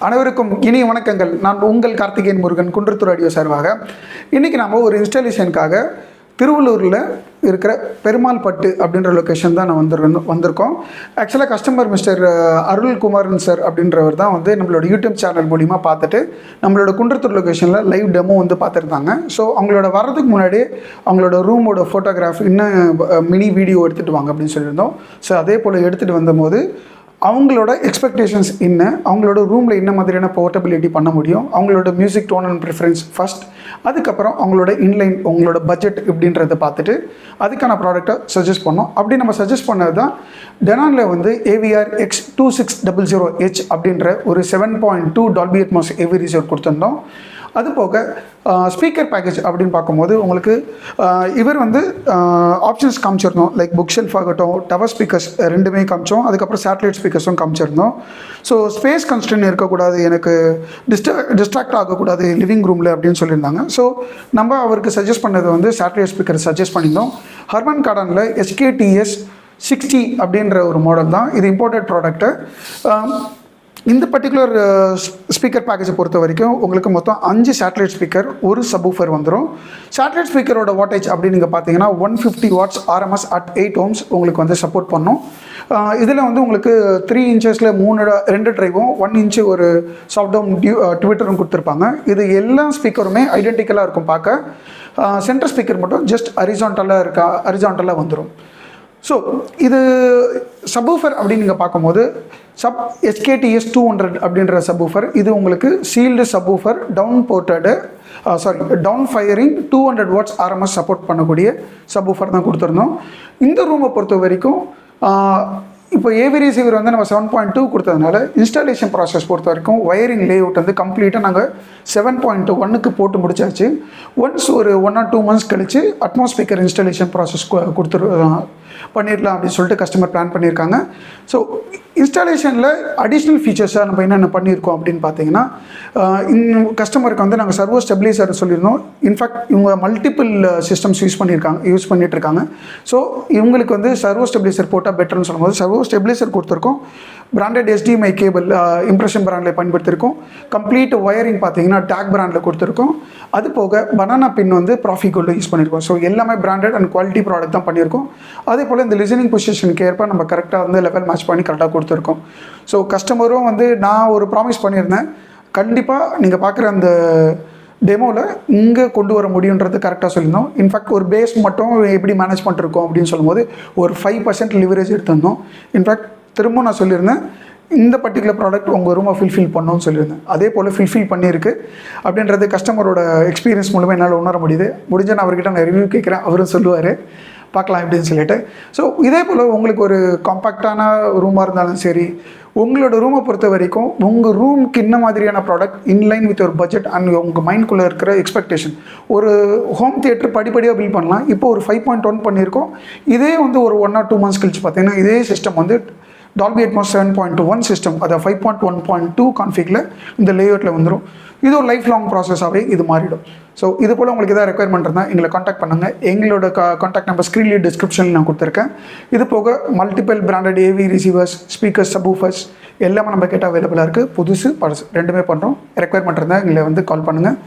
அனைவருக்கும் இனிய வணக்கங்கள். நான் உங்கள் கார்த்திகேயன் முருகன், குன்றத்தூர் ஆடியோ சார்பாக. இன்றைக்கி நம்ம ஒரு இன்ஸ்டாலேஷனுக்காக திருவள்ளூரில் இருக்கிற பெருமாள்பட்டு அப்படின்ற லொக்கேஷன் தான் நான் வந்திருக்கோம். ஆக்சுவலாக கஸ்டமர் மிஸ்டர் அருள்குமாரன் சார் அப்படின்றவர் தான் நம்மளோட யூடியூப் சேனல் மூலிமா பார்த்துட்டு நம்மளோட குன்றத்தூர் லொக்கேஷனில் லைவ் டெமோ பார்த்துருந்தாங்க. ஸோ அவங்களோட வர்றதுக்கு முன்னாடி அவங்களோட ரூமோட ஃபோட்டோகிராஃப் இன்னும் மினி வீடியோ எடுத்துகிட்டு வாங்க அப்படின்னு சொல்லியிருந்தோம். ஸோ அதே போல் எடுத்துகிட்டு வந்தபோது அவங்களோட எக்ஸ்பெக்டேஷன்ஸ் என்ன, அவங்களோட ரூமில் என்ன மாதிரியான போர்ட்டபிலிட்டி பண்ண முடியும், அவங்களோட music tone and preference first, அதுக்கப்புறம் அவங்களோட இன்லைன் உங்களோட பட்ஜெட் இப்படின்றத பார்த்துட்டு அதுக்கான ப்ராடக்டை சஜஸ்ட் பண்ணோம். அப்படி நம்ம சஜஸ்ட் பண்ணது தான் டெனானில் AVR X2600H அப்படின்ற ஒரு 7.2 Dolby Atmos AV ரிசீவர் கொடுத்துருந்தோம். அது போக ஸ்பீக்கர் பேக்கேஜ் அப்படின்னு பார்க்கும்போது உங்களுக்கு இவர் ஆப்ஷன்ஸ் காமிச்சிருந்தோம். லைக் புக் ஷெல்ஃப் ஆகட்டும், டவர் ஸ்பீக்கர்ஸ் ரெண்டுமே காமிச்சோம். அதுக்கப்புறம் சேட்டலைட் ஸ்பீக்கர்ஸும் காமிச்சிருந்தோம். ஸோ ஸ்பேஸ் கன்ஸ்ட்ரெயின் இருக்கக்கூடாது, எனக்கு டிஸ்ட்ராக்ட் ஆகக்கூடாது லிவிங் ரூமில் அப்படின்னு சொல்லியிருந்தாங்க. ஸோ நம்ம அவருக்கு சஜஸ்ட் பண்ணது சேட்டலைட் ஸ்பீக்கர் சஜஸ்ட் பண்ணியிருந்தோம். ஹர்மன் கார்டனில் SKTS 60 அப்படின்ற ஒரு மாடல் தான். இது இம்போர்ட்டட் ப்ராடக்ட்டு. இந்த பர்டிகுலர் ஸ்பீக்கர் பேக்கேஜை பொறுத்த வரைக்கும் உங்களுக்கு மொத்தம் 5 சேட்டலைட் ஸ்பீக்கர், ஒரு சப்வூஃபர் வந்துடும். சேட்டலைட் ஸ்பீக்கரோட வாட்டேஜ் அப்படின்னு நீங்கள் பார்த்தீங்கன்னா 150 watts RMS at 8 ohms உங்களுக்கு சப்போர்ட் பண்ணும். இதில் உங்களுக்கு 3 inchஸில் 2 ட்ரைவும் 1 inch ஒரு சாஃப்ட் டவுன் ட்விட்டரும் கொடுத்துருப்பாங்க. இது எல்லா ஸ்பீக்கருமே ஐடென்டிக்கலாக இருக்கும் பார்க்க. சென்டர் ஸ்பீக்கர் மட்டும் ஜஸ்ட் ஹரிசாண்டலாக வந்துடும். ஸோ இது சப்வூஃபர் அப்படின்னு நீங்கள் பார்க்கும்போது SKTS 200 அப்படின்ற சப்வூஃபர். இது உங்களுக்கு sealed subwoofer, down firing 200 watts RMS support பண்ணக்கூடிய சப்வூஃபர் தான் கொடுத்துருந்தோம். இந்த ரூமை பொறுத்த வரைக்கும் இப்போ ஏவி ரிசீவர் நம்ம 7.2 கொடுத்ததுனால இன்ஸ்டாலேஷன் ப்ராசஸ் பொறுத்த வரைக்கும் ஒயரிங் லேஅவுட் கம்ப்ளீட்டாக நாங்கள் 7.1க்கு போட்டு முடிச்சாச்சு. ஒன்ஸ் ஒரு 1 or 2 months கழித்து அட்மாஸ்பியர் இன்ஸ்டாலேஷன் ப்ராசஸ் பண்ணிடலாம் அப்படின்னு சொல்லிட்டு கஸ்டமர் பிளான் பண்ணியிருக்காங்க. ஸோ இன்ஸ்டாலேஷனில் அடிஷ்னல் ஃபீச்சர்ஸாக நம்ம என்னென்ன பண்ணியிருக்கோம் அப்படின்னு பார்த்தீங்கன்னா, கஸ்டமருக்கு நாங்கள் சர்வோ ஸ்டெபிலைசர் சொல்லியிருந்தோம். இன்ஃபேக்ட் இவங்க மல்டிபிள் சிஸ்டம்ஸ் யூஸ் பண்ணிகிட்டு இருக்காங்க. ஸோ இவங்களுக்கு சர்வோ ஸ்டெபிலைசர் போட்டால் பெட்டர்னு சொல்லும்போது சர்வோ ஸ்டெபிலைசர் கொடுத்துருக்கோம். பிராண்டட் HDMI கேபிள் இம்ப்ரெஷன் பிராண்டில் பயன்படுத்தியிருக்கோம். கம்ப்ளீட் ஒயரிங் பார்த்தீங்கன்னா டேக் பிராண்டில் கொடுத்துருக்கோம். அது போக பனானா பின் ப்ராஃபி கோல்டு யூஸ் பண்ணியிருக்கோம். ஸோ எல்லாமே பிராண்டட் அண்ட் குவாலிட்டி ப்ராடக்ட் தான் பண்ணியிருக்கோம். அதே போல் இந்த லிசனிங் பொசிஷனுக்கு ஏற்ப நம்ம கரெக்டாக லெவல் மேட்ச் பண்ணி கரெக்டாக கொடுத்துருக்கோம். ஸோ கஸ்டமரும் நான் ஒரு ப்ராமிஸ் பண்ணியிருந்தேன், கண்டிப்பாக நீங்கள் பார்க்குற அந்த டெமோவில் இங்கே கொண்டு வர முடியுன்றது கரெக்டாக சொல்லியிருந்தோம். இன்ஃபேக்ட் ஒரு பேஸ் மட்டும் எப்படி மேனேஜ் பண்ணிருக்கோம் அப்படின்னு சொல்லும்போது ஒரு 5% லிவரேஜ் எடுத்திருந்தோம். இன்ஃபேக்ட் திரும்ப நான் சொல்லியிருந்தேன், இந்த பர்டிகுலர் ப்ராடக்ட் உங்கள் ரூமை ஃபில்ஃபில் பண்ணணும்னு சொல்லியிருந்தேன். அதே போல் ஃபில்ஃபில் பண்ணியிருக்கு அப்படின்றது கஸ்டமரோட எக்ஸ்பீரியன்ஸ் மூலமாக என்னால் உணர முடிஞ்ச நான் அவர்கிட்ட நான் ரிவ்யூ கேட்குறேன், அவரும் சொல்லுவார், பார்க்கலாம் அப்படின்னு சொல்லிட்டு. ஸோ இதே போல் உங்களுக்கு ஒரு காம்பேக்டான ரூமாக இருந்தாலும் சரி, உங்களோட ரூமை பொறுத்த வரைக்கும் உங்கள் ரூமுக்கு என்ன மாதிரியான ப்ராடக்ட் இன்லைன் வித் ஒரு பட்ஜெட் அண்ட் உங்கள் மைண்ட்குள்ளே இருக்கிற எக்ஸ்பெக்டேஷன், ஒரு ஹோம் தியேட்டர் படிப்படியாக பில்ட் பண்ணலாம். இப்போ ஒரு 5.1 பண்ணியிருக்கோம். இதே ஒரு 1 or 2 months கழிச்சு பார்த்தீங்கன்னா இதே சிஸ்டம் Dolby Atmos 7.1 சிஸ்டம், அதை 5.1.2 கான்ஃபிகில் இந்த லேஅவுட்டில் வந்துடும். இது ஒரு லைஃப் லாங் ப்ராசஸாகவே இது மாறிடும். ஸோ இது போல் உங்களுக்கு எதாவது ரெக்யர்மெண்ட் இருந்தால் எங்களை காண்டாக்ட் பண்ணுங்கள். எங்களோட காண்டாக்ட் நம்பர் ஸ்க்ரீன்லேயே டிஸ்கிரிப்ஷனில் நான் கொடுத்துருக்கேன். இது போக multiple branded AV receiver's, speakers, subwoofers எல்லாமே நம்ம கிட்ட அவைலபிளாக இருக்குது. புதுசு பழசு ரெண்டுமே பண்ணுறோம். ரெக்யர்மெண்ட் இருந்தால் எங்களை கால் பண்ணுங்கள்.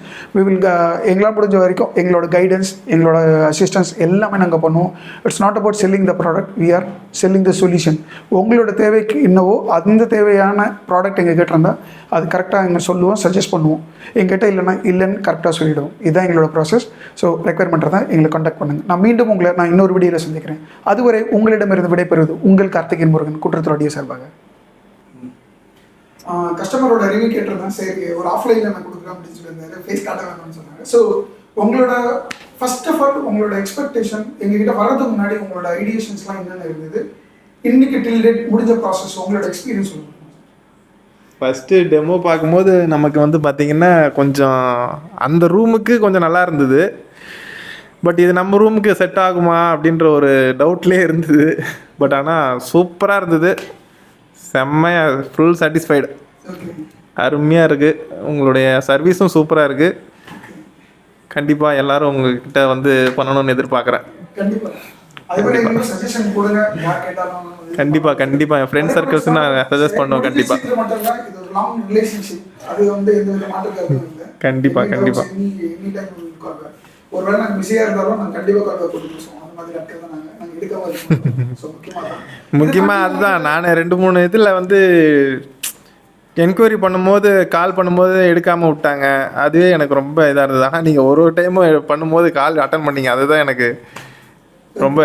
எங்களால் முடிஞ்ச வரைக்கும் எங்களோட கைடன்ஸ், எங்களோட அசிஸ்டன்ஸ் எல்லாமே நாங்கள் பண்ணுவோம். It's not about selling the product, we are selling the solution. உங்களோட தேவைக்கு என்னவோ அந்த தேவையான ப்ராடக்ட் எங்கள் கிட்ட இருந்தால் அது கரெக்டாக எங்கள் சொல்லுவோம், சஜஸ்ட் பண்ணுவோம். எங்கிட்ட இல்லைன்னு கரெக்டாக சொல்லிவிடுவோம். இதுதான் எங்களோட ப்ராசஸ். ஸோ ரெக்யர்மெண்ட் தான் எங்களை காண்டாக்ட் பண்ணுங்கள். நான் மீண்டும் நான் இன்னொரு வீடியோவில் சந்திக்கிறேன். அதுவரை உங்களிடமிருந்து விடைபெறுவது உங்கள் கார்த்திகேயன் முருகன், குன்றத்தூர் ஆடியோ சார்பாக. கஸ்டமரோட ரிவ்யூ கேட்டிருந்தேன். சரி, ஒரு ஆஃப்லைனில் நான் கொடுக்குறேன் அப்படின்னு சொல்லியிருந்தாரு, ஃபேஸ் காட்ட வேணும்னு சொன்னாங்க. ஸோ உங்களோட ஃபர்ஸ்ட் ஆஃப் ஆல் உங்களோட எக்ஸ்பெக்டேஷன் எங்ககிட்ட வர்றதுக்கு முன்னாடி உங்களோட ஐடியேஷன்ஸ்லாம் என்னென்ன இருந்தது, இன்னைக்கு டில் டேட் முடிஞ்ச ப்ராசஸ், உங்களோட எக்ஸ்பீரியன்ஸ் சொல்லுங்கள். ஃபஸ்ட்டு டெமோ பார்க்கும்போது நமக்கு பார்த்திங்கன்னா கொஞ்சம் அந்த ரூமுக்கு கொஞ்சம் நல்லா இருந்தது. பட் இது நம்ம ரூமுக்கு செட் ஆகுமா அப்படின்ற ஒரு டவுட்லேயே இருந்தது. பட் ஆனால் சூப்பராக இருந்தது, செம்மையாக, ஃபுல் சாட்டிஸ்ஃபைடு, அருமையாக இருக்குது. உங்களுடைய சர்வீஸும் சூப்பராக இருக்குது. கண்டிப்பாக எல்லோரும் உங்கள்கிட்ட பண்ணணும்னு எதிர்பார்க்குறேன். கண்டிப்பாக என் ஃப்ரெண்ட்ஸ் சர்க்கிள்ஸ் நான் சஜஸ்ட் பண்ணுவேன். கண்டிப்பாக ஒரு லாங் ரிலேஷன்ஷிப். அது வந்து எந்த வித மாற்று கருத்தும் இல்லை. கண்டிப்பா கண்டிப்பா. Any time call back. ஒருவேளை நாங்கள் பிஸியாக இருந்தாலும் நாங்கள் கண்டிப்பாக கால் பேக் போட்டு பேசுவோம். அந்த மாதிரி ஆட்கள் தான் நாங்கள் எடுக்காம இருக்கோம். ஸோ முக்கியமாக அதுதான் நான் 2-3 இதில் வந்து என்கொயரி பண்ணும்போது கால் பண்ணும்போது எடுக்காமல் விட்டாங்க. அதுவே எனக்கு ரொம்ப இதாக இருந்தது. ஆனால் நீங்கள் ஒரு டைமும் பண்ணும்போது கால் அட்டன் பண்ணீங்க, அதுதான் எனக்கு ரொம்ப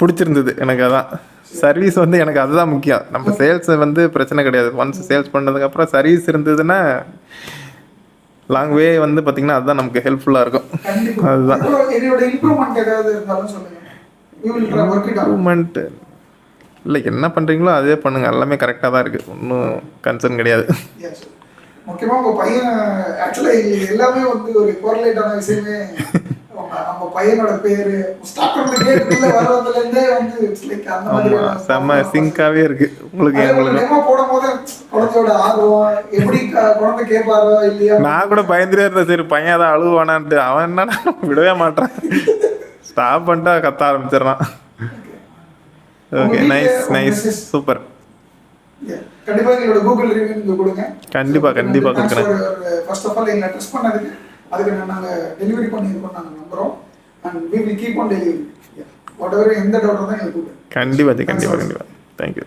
பிடிச்சிருந்தது. எனக்கு அதான் சர்வீஸ் வந்து எனக்கு அதுதான் முக்கியம். நம்ம சேல்ஸ் வந்து பிரச்சனை கிடையாது. ஒன்ஸ் சேல்ஸ் பண்ணதுக்கப்புறம் சர்வீஸ் இருந்ததுன்னா லாங் வே வந்து பார்த்திங்கன்னா அதுதான் நமக்கு ஹெல்ப்ஃபுல்லாக இருக்கும். அதுதான் இம்ப்ரூவ்மெண்ட் இல்லை, என்ன பண்ணுறீங்களோ அதே பண்ணுங்கள். எல்லாமே கரெக்டாக தான் இருக்குது, ஒன்றும் கன்சர்ன் கிடையாது. முக்கியமாக உங்கள் பையன் ஆக்சுவலாக எல்லாமே வந்து ஒரு கோரிலேட்டான விஷயமே. நம்ம பையனோட பேரு செம்ம சிங்காவே இருக்கு உங்களுக்கு. குழந்தையோட ஆர்வம் எப்படி குழந்தை கேட்பாரோ இல்லையா, நான் கூட பயந்துட்டே இருந்தேன். சரி பையன் தான் அழுவானான்ட்டு. அவன் என்னன்னா விடவே மாட்டான், ஸ்டாப் பண்ணிட்டா கத்த ஆரம்பிச்சிடறான். Okay, nice nice, super. கண்டிப்பா எங்களோட கூகுள் ரிவ்யூ நீங்க கொடுங்க. கண்டிப்பா கண்டிப்பா கொடுக்குறேன். ஃபர்ஸ்ட் ஆஃப் ஆல் எங்களை ட்ரஸ்ட் பண்ணதுக்கு அதுக்கு நாங்கள் டெலிவரி பண்ணியிருக்கோம் நாங்கள் நம்புகிறோம். And we will keep on delivery. Whatever எந்த டவுட் இருந்தால் எங்களுக்கு கண்டிப்பா கண்டிப்பா கண்டிப்பா. தேங்க்யூ.